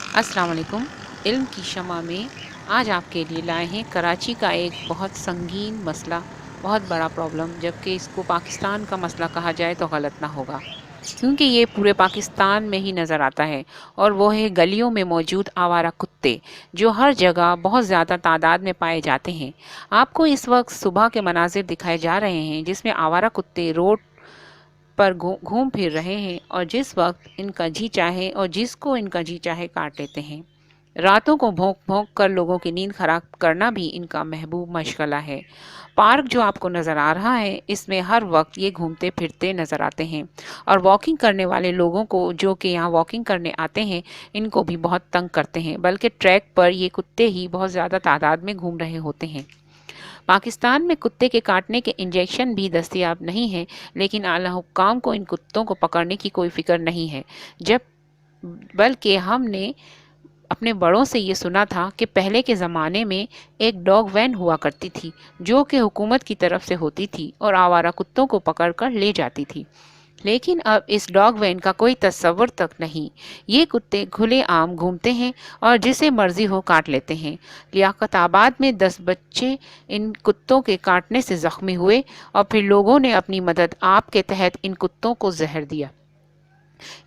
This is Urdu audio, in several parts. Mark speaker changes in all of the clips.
Speaker 1: السلام علیکم۔ علم کی شمع میں آج آپ کے لیے لائے ہیں کراچی کا ایک بہت سنگین مسئلہ، بہت بڑا پرابلم، جبکہ اس کو پاکستان کا مسئلہ کہا جائے تو غلط نہ ہوگا، کیونکہ یہ پورے پاکستان میں ہی نظر آتا ہے، اور وہ ہے گلیوں میں موجود آوارہ کتے، جو ہر جگہ بہت زیادہ تعداد میں پائے جاتے ہیں۔ آپ کو اس وقت صبح کے مناظر دکھائے جا رہے ہیں جس میں آوارہ کتے روڈ پر گھوم پھر رہے ہیں، اور جس وقت ان کا جی چاہے اور جس کو ان کا جی چاہے کاٹ لیتے ہیں۔ راتوں کو بھونک بھونک کر لوگوں کی نیند خراب کرنا بھی ان کا محبوب مشغلہ ہے۔ پارک جو آپ کو نظر آ رہا ہے، اس میں ہر وقت یہ گھومتے پھرتے نظر آتے ہیں، اور واکنگ کرنے والے لوگوں کو جو کہ یہاں واکنگ کرنے آتے ہیں، ان کو بھی بہت تنگ کرتے ہیں، بلکہ ٹریک پر یہ کتے ہی بہت زیادہ تعداد میں گھوم رہے ہوتے ہیں۔ پاکستان میں کتے کے کاٹنے کے انجیکشن بھی دستیاب نہیں ہیں، لیکن اعلیٰ حکام کو ان کتوں کو پکڑنے کی کوئی فکر نہیں ہے، بلکہ ہم نے اپنے بڑوں سے یہ سنا تھا کہ پہلے کے زمانے میں ایک ڈاگ وین ہوا کرتی تھی، جو کہ حکومت کی طرف سے ہوتی تھی اور آوارہ کتوں کو پکڑ کر لے جاتی تھی، لیکن اب اس ڈاگ وین کا کوئی تصور تک نہیں۔ یہ کتے کھلے عام گھومتے ہیں اور جسے مرضی ہو کاٹ لیتے ہیں۔ لیاقت آباد میں 10 بچے ان کتوں کے کاٹنے سے زخمی ہوئے، اور پھر لوگوں نے اپنی مدد آپ کے تحت ان کتوں کو زہر دیا۔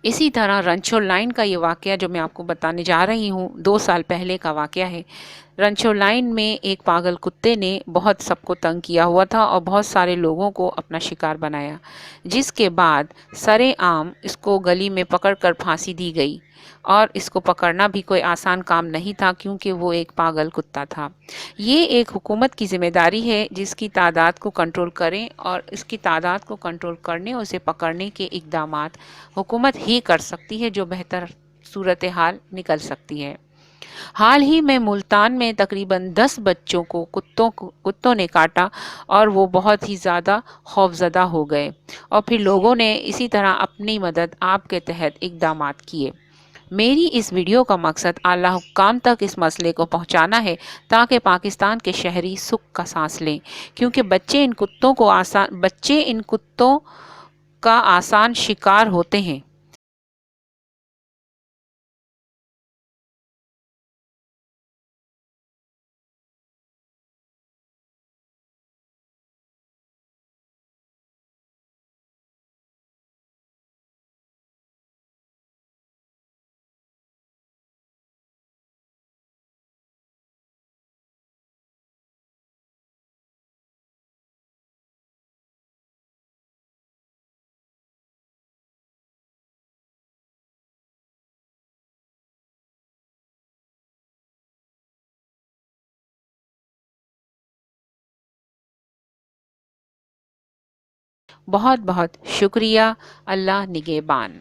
Speaker 1: اسی طرح رنچور لائن کا یہ واقعہ جو میں آپ کو بتانے جا رہی ہوں، 2 سال پہلے کا واقعہ ہے۔ رنچور لائن میں ایک پاگل کتے نے بہت سب کو تنگ کیا ہوا تھا اور بہت سارے لوگوں کو اپنا شکار بنایا، جس کے بعد سرے عام اس کو گلی میں پکڑ کر پھانسی دی گئی، اور اس کو پکڑنا بھی کوئی آسان کام نہیں تھا، کیونکہ وہ ایک پاگل کتا تھا۔ یہ ایک حکومت کی ذمہ داری ہے جس کی تعداد کو کنٹرول کریں، اور اس کی تعداد کو کنٹرول کرنے اور اسے پکڑنے کے اقدامات حکومت ہی کر سکتی ہے، جو بہتر صورتحال نکل سکتی ہے۔ حال ہی میں ملتان میں تقریباً 10 بچوں کو کتوں نے کاٹا، اور وہ بہت ہی زیادہ خوفزدہ ہو گئے، اور پھر لوگوں نے اسی طرح اپنی مدد آپ کے تحت اقدامات کیے۔ میری اس ویڈیو کا مقصد اعلیٰ حکام تک اس مسئلے کو پہنچانا ہے، تاکہ پاکستان کے شہری سکھ کا سانس لیں، کیونکہ بچے ان کتوں کا آسان شکار ہوتے ہیں۔ بہت بہت شکریہ۔ اللہ نگہبان۔